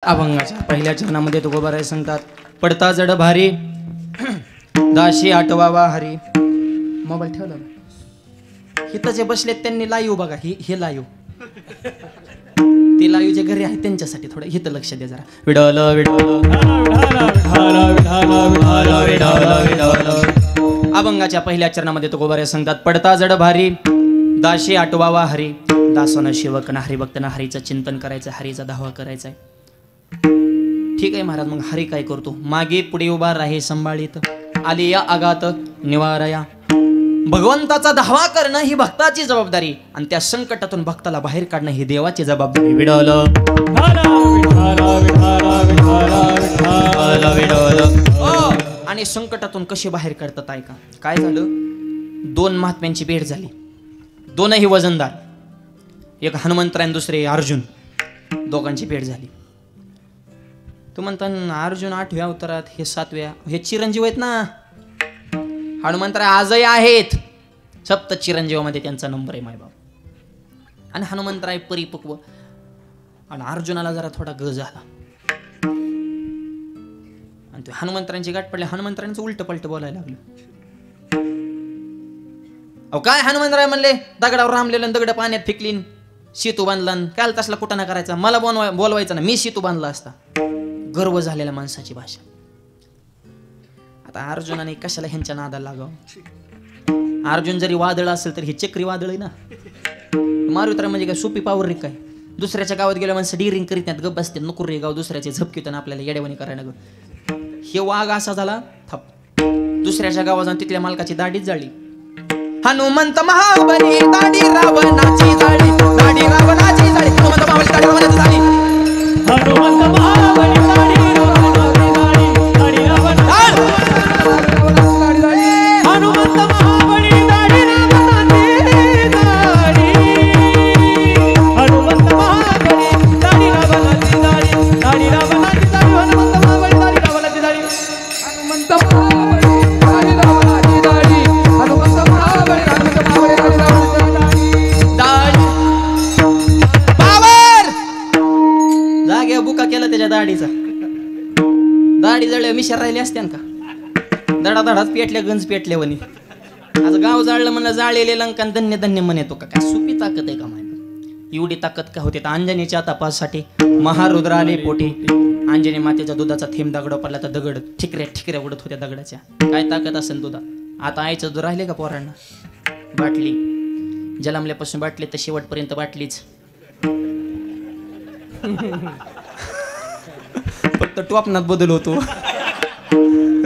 अभंगाच्या पहिल्या चरणामध्ये तुकोबाराय सांगतात, पडता जड भारी दाशी आठवावा हरी. मोबाईल ठेवला इथं जे बसलेत त्यांनी लाईव्ह बघा, हे लाईव्ह, ते लाईव्ह जे घरी आहेत त्यांच्यासाठी थोडं इथं लक्ष द्या जरा. विडल अभंगाच्या पहिल्या चरणामध्ये तुकोबाराय सांगतात, पडता जड भारी दाशी आठवावा हरी. दासानं शिवक ना हरिभक्तानं हरीचं चिंतन करायचं, हरीचा धावा करायचा. ठीक आहे महाराज, मग हरी काय करतो? मागे पुढे उभा राहे संभाळीत, आली या आगात निवारया. भगवंताचा धावा करणं ही भक्ताची जबाबदारी आणि त्या संकटातून भक्ताला बाहेर काढणं ही देवाची जबाबदारी. विडल आणि संकटातून कशी बाहेर काढतात ऐका. काय झालं, दोन महात्म्यांची भेट झाली, दोनही वजनदार, एक हनुमंत आणि दुसरे अर्जुन, दोघांची भेट झाली. तू म्हणता अर्जुन 8व्या अवतारात, हे 7व्या, हे चिरंजीव आहेत ना. हनुमंतराय आजही आहेत, सप्त चिरंजीवामध्ये त्यांचा नंबर आहे मायबाप. आणि हनुमंतराय परिपक्व, आणि अर्जुनाला जरा थोडा ग झाला आणि ते हनुमंतरांची गाठ पडली. हनुमंतरांचं उलट पलट बोलायला लागलं. अहो काय हनुमंतराय म्हणले, दगडावर रामलेलं दगड पाण्यात फेकलीन, शेतू बांधला, काल तसला कुठं करायचा, मला बोलवायचं ना, मी शेतू बांधला असता. गर्व झालेल्या माणसाची भाषा. आता अर्जुनाने कशाला ह्यांच्या नादाला लागावं? अर्जुन जरी वादळ असेल तर हे चक्री वादळ आहे ना. मारुतर म्हणजे काय सोपी पावर रे काय? दुसऱ्याच्या गावात गेल्या माणसं डिरिंग करीत नाहीत, गप्प बसते, नको रे गाव दुसऱ्याचे झपकीतून आपल्याला येडेवणी करायला ग. हे वाघ असा झाला थप, दुसऱ्याच्या गावात जाऊन तिथल्या मालकाची दाढीच जाळली. हनुमंत महाबली दाढी रावणाची जाळी, दाढी रावणाची जाळी, हनुमंत महाबली दाढी रावणाची जाळी, हनुमंत महाबली दाढी रावणाची जाळी, दाढी रावणाची जाळी, हनुमंत महाबली दाढी रावणाची जाळी, हनुमंत महाबली दाढी रावणाची जाळी, दाढी रावणाची जाळी, हनुमंत महाबली दाढी रावणाची जाळी, हनुमंत महाबली दाढी रावणाची जाळी, हनुमंत बुका केला त्याच्या दाढीचा. दाढी जळल्या मिशार राहिली असत्या का? दडादडाच पेटल्या, गंज पेटल्या वनी. आज गाव जाळलं म्हणलं, जाळलेले लंकान धन्य धन्य म्हणतो का? काय सुपी ताकद आहे का माहिती? एवढी ताकद का होते? तर अंजनीच्या तपासासाठी महारुद्र आले पोटी. अंजनी मातेच्या दुधाचा थेंब दगड पडला तर दगड ठिकऱ्या ठिकऱ्या उडत होत्या दगडाच्या. काय ताकद असेल दुधा? आता आईचं दूध राहिले का पोरांना? बाटली जलमल्यापासून बाटली तर शेवटपर्यंत बाटलीच. फक्त टॉपनात बदल होतो,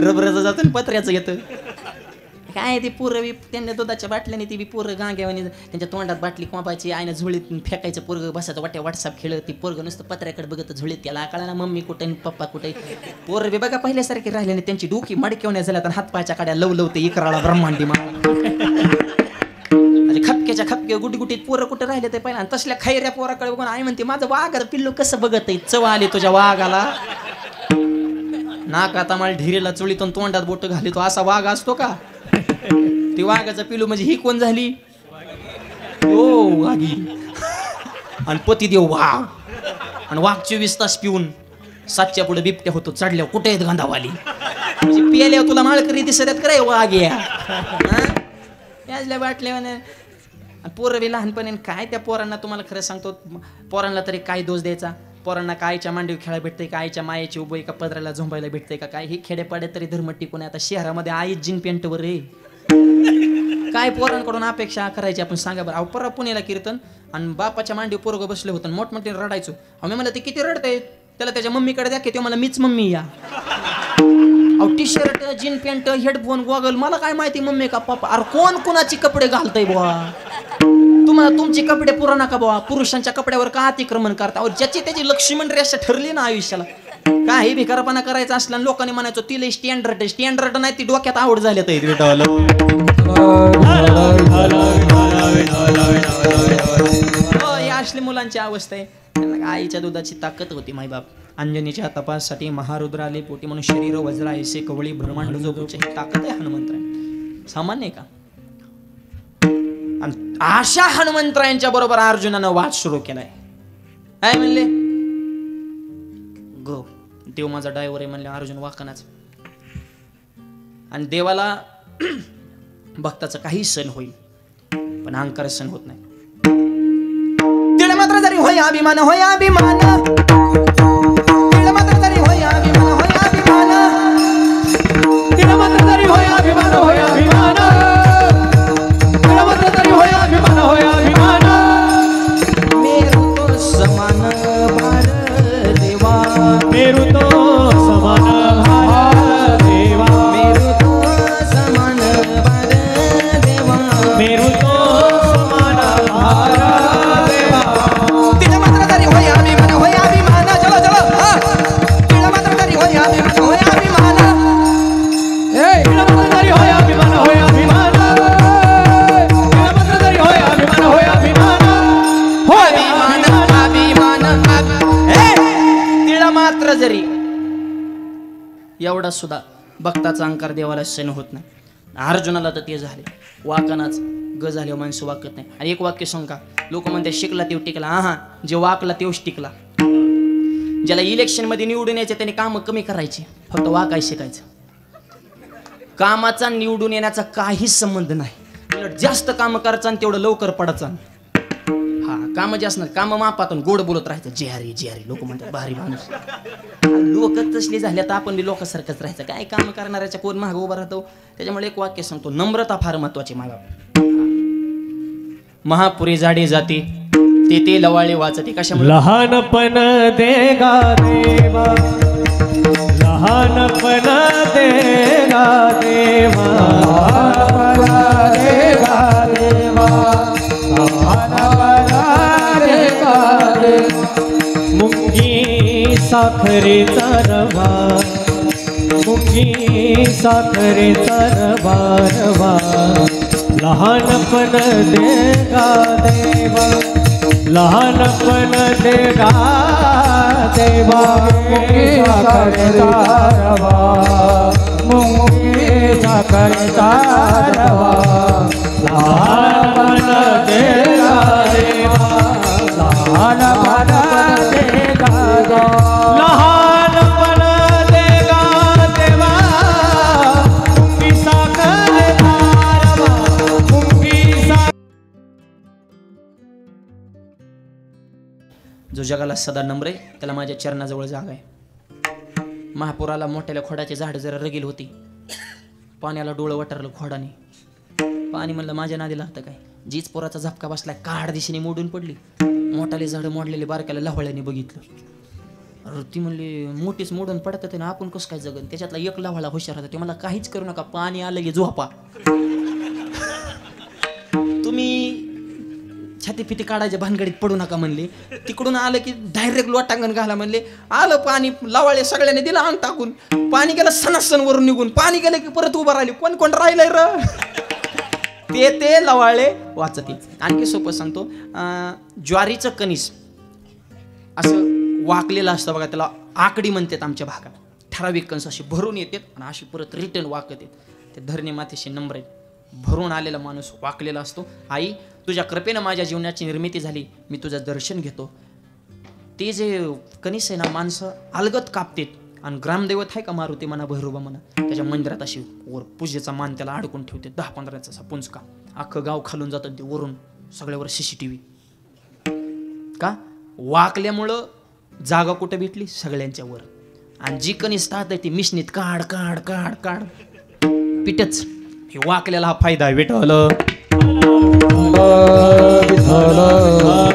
रबराचं जातं पत्र्याचं येतं. काय ते पोरं त्यांना दुधाच्या बाटल्याने ती बी पोरं गांग्यावानी त्यांच्या तोंडात बाटली कोंबायची, आईनं झुळीत फेकायचं, पोरग बसायचं वाट्या व्हॉट्सअप खेळत, ती पोरग नुसतं पत्र्याकडे बघत झुळीत. त्याला कळा ना मम्मी कुठे पप्पा कुठे. पोरं बी बघा पहिल्यासारखे राहिले नाही, त्यांची डोकी मडक्यावण्या झाल्या तर हातपायच्या काड्या लवलवते इकराळा ब्रह्मांडी मा. खपक्याच्या खपके गुटीगुटीत पोरं कुठे राहिले ते पहिला. तसल्या खैऱ्या पोराकडे बघून आई म्हणते, माझं वाघ पिल्लू कसं बघत आहे, चव आली तुझ्या वाघाला. नाक आता मला ढिरेला चुळीतून तोंडात बोट घाली, तो असा वाघ असतो का? ती वाघाचा पिल्लू म्हणजे ही कोण झाली? ओ वाघी. आणि पतिदेव वाघ, आणि वाघ 24 तास पिऊन 7च्या पुढे बिबट्या होतो. चढल्यावर कुठे आहेत गांधावाली? म्हणजे पियाल्यावर तुला माळकरी दिसत करे वाघ या वाटल्या. पोरं बी लहानपणी काय त्या पोरांना, तुम्हाला खरं सांगतो, पोरांना तरी काय दोष द्यायचा? पोरांना कायच्या मांडीव खेळायला भेटतंय, कायच्या मायेची उभं का पदराला झोंबायला भेटतंय का? काय हे खेडेपाड्यात तरी धर्म टिकून आहे. आता शहरामध्ये आईच जीन पेंटवर रे. काय पोरांकडून अपेक्षा करायची आपण सांगा बरं. अहो परवा पुण्याला कीर्तन आणि बापाच्या मांडीव पोरगं बसले होतं, मोठमोठे रडायचो. आम्ही म्हणलं ते किती रडतंय, त्याला त्याच्या मम्मीकडे द्या की. ते मला मीच मम्मी या. अहो T shirt, jean pant, headphone, goggle, मला काय माहिती मम्मी का पप्पा? अरे कोण कोणाची कपडे घालतय बुवा? तुम्हाला तुमचे कपडे पुरा नका बुवा. पुरुषांच्या कपड्यावर का अतिक्रमण करता? अहो ज्याची त्याची लक्ष्मण रेषा ठरली ना आयुष्याला. काही भिकारपणा करायचा असला लोकांनी म्हणायचो तिला स्टँडर्ड नाही, ती डोक्यात आवड झाली. असली मुलांची अवस्था आहे. आईच्या दुधाची ताकद होती मायबाप. अंजनीच्या तपासासाठी महारुद्र आले पोटी, म्हणून शरीर वज्र ऐसे कवळी ब्रह्मांड जोगूची ताकद आहे हनुमंतराय. सामान्य का? अशा हनुमंतरायांच्या बरोबर अर्जुनानं वाद सुरू केलाय. काय म्हणले? ग देव माझा ड्रायव्हर आहे म्हणले अर्जुन वाकनाच. आणि देवाला भक्ताचा काही सण होईल पण अहंकार सण होत नाही. तिळ मात्र जरी होय अभिमान होय अभिमान, तिळ मात्र जरी होय अभिमान होय अभिमान, तिळ मात्र जरी होय अभिमान होय अभिमान, तिळ मात्र जरी होय अभिमान होय अभिमान. मेरू तो समान भार देवा, मेरू तो समान भार देवा, मेरू तो समान भार देवा, मेरू तो समान भार देवा. तिळ मात्र जरी होय अभिमान होय अभिमान, चलो चलो तिळ मात्र जरी होय अभिमान होय अभिमान, तिळ मात्र जरी होय अभिमान होय अभिमान, तिळ मात्र जरी होय अभिमान होय अभिमान, होय अभिमान अभिमान. तिळ मात्र जरी एवढा सुद्धा भक्ताचा अहंकार देवाला सण होत नाही. अर्जुनाला तर ते झाले, वाकनाच ग झाले माणसं वाकत नाही. आणि एक वाक्य सांगा, लोक म्हणते शिकला तेव टिकला. हा जे वाकला तेवच टिकला. ज्याला इलेक्शन मध्ये निवडून यायचे त्याने काम कमी करायचे, फक्त वाकाय शिकायचं. कामाचा निवडून येण्याचा काही संबंध नाही, उलट जास्त काम करायचं आणि तेवढं लवकर पडायचं. हा काम जास्त नाही, काम मापातून गोड बोलत राहायचं. जेहारी जेहारी लोक म्हणतात भारी माणूस. लोक तसली झाले तर आपण बी लोकांसारखंच राहायचं. काय काम करणाऱ्याच्या कोण मागे उभा राहतो. त्याच्यामुळे एक वाक्य सांगतो, नम्रता फार महत्वाची. मागा महापुरी जाडी जाते ते लवाळे वाचते. कशामुळे? लहानपण देगा देवा, लहानपण देगा देवा, देगा देवा, मुंगी साखरेचा रवा, मुंगी साखरेचा रवा रवा. लहानपण देगा देवा, लहानपण देगा देवा, मुंगी साखरेचा रवा, मुंगी साखरेचा रवा. लहानपण देगा देवा, लहानपण देगा देवा, लहानपण देगा देवा, मुंगी साखरेचा रवा, मुंगी साखर. जो जगाला सदा नम्र आहे त्याला माझ्या चरणाजवळ जागा आहे. महापुराला मोठ्याला खोडाची झाड जरा रगील होती, पाण्याला डोळं वटारलं खोडाने. पाणी म्हणलं माझ्या नादी लागतं काय. जीच पोराचा झपका बसलाय, काढ दिशेने मोडून पडली. मोठाले झाड मोडलेले बारक्याला लवळ्याने बघितलं. अरे ती म्हणली मोठीच मोडून पडतात ना, आपण कसं काय जगन. त्याच्यातला एक लवळा हुशार होता, ते मला काहीच करू नका, पाणी आलं की झोपा. तुम्ही छाती फिती काढायच्या भानगडीत पडू नका म्हणले. तिकडून आलं की डायरेक्ट लोटांगण घाला म्हणले. आलं पाणी, लावाळे सगळ्यांनी दिलं अंग टाकून. पाणी गेलं सणासण वरून निघून. पाणी गेलं की परत उभं राहिले. कोण कोण राहिलंय र ते लवाळे वाचते. आणखी सोपं सांगतो, ज्वारीचं कणीस असं वाकलेलं असतं बघा, त्याला आकडी म्हणतात आमच्या भागात. ठराविक कणस अशी भरून येतात आणि अशी परत रिटर्न वाकत येत. ते धरणी मातेशी नम्र आहेत. भरून आलेला माणूस वाकलेला असतो. आई तुझ्या कृपेनं माझ्या जीवनाची निर्मिती झाली, मी तुझं दर्शन घेतो. ते जे कणीस आहे ना, माणसं अलगत कापतात. आणि ग्रामदैवत आहे का मारुती म्हणा, भैरोबा म्हणा, त्याच्या मंदिरात अशी वर पूजेचा मान त्याला अडकून ठेवते. 10-15चा पुंजका. अख्खं गाव खालून जातात ते वरून. सगळ्यावर CCTV. का? वाकल्यामुळं जागा कुठं भेटली? सगळ्यांच्या वर. आणि जी कणीस तात आहे ती मिशनीत काढ काढ काढ काढ पिटच. हे वाकल्याला हा फायदा आहे. भेटवलं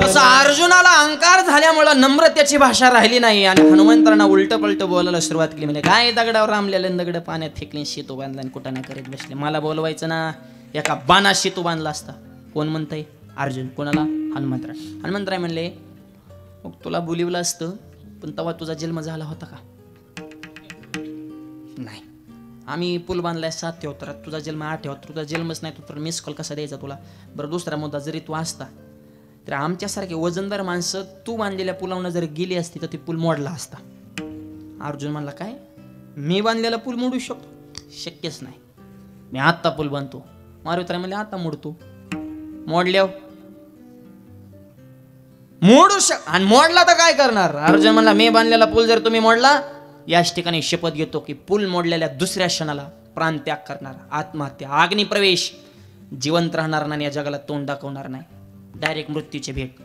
तसं अर्जुनाला अहंकार झाल्यामुळं नम्रतेची भाषा राहिली नाही. आणि हनुमंतांना उलट पलट बोलायला सुरुवात केली. म्हणजे काय दगडावर रामलेलं, दगड पाण्यात फेकले, शेतू बांधला आणि कुठं नाही करत बसले. मला बोलवायचं ना, एका बाणा शेतू बांधला असता. कोण म्हणतंय? अर्जुन. कोणाला? हनुमंतराय. हनुमंतराय म्हणले मग तुला बोलिवलं असतं, पण तेव्हा तुझा जन्म झाला होता का? नाही. आम्ही पूल बांधलाय 7 होता, तुझा जन्म 8 होता. तुझा जन्मच नाही, तर मिस कॉल कसा द्यायचा तुला? बरं, दुसरा मुद्दा, जरी तू असता तर आमच्यासारखे वजनदार माणसं तू बांधलेल्या पुलावनं जर गेली असती तर ती पूल मोडला असता. अर्जुन म्हणला काय? मी बांधलेला पूल मोडू शकतो? शक्यच नाही. मी आत्ता पूल बांधतो. मारुतीराय म्हणले आता मोडतो. मोडल्यावर आणि मोडला तर काय करणार? अर्जुन म्हणला मी बांधलेला पूल जर तुम्ही मोडला, याच ठिकाणी शपथ घेतो की पूल मोडलेल्या दुसऱ्या क्षणाला प्राणत्याग करणार, आत्महत्या, अग्निप्रवेश, जिवंत राहणार नाही, या जगाला तोंड दाखवणार नाही, डायरेक्ट मृत्यूची भेट.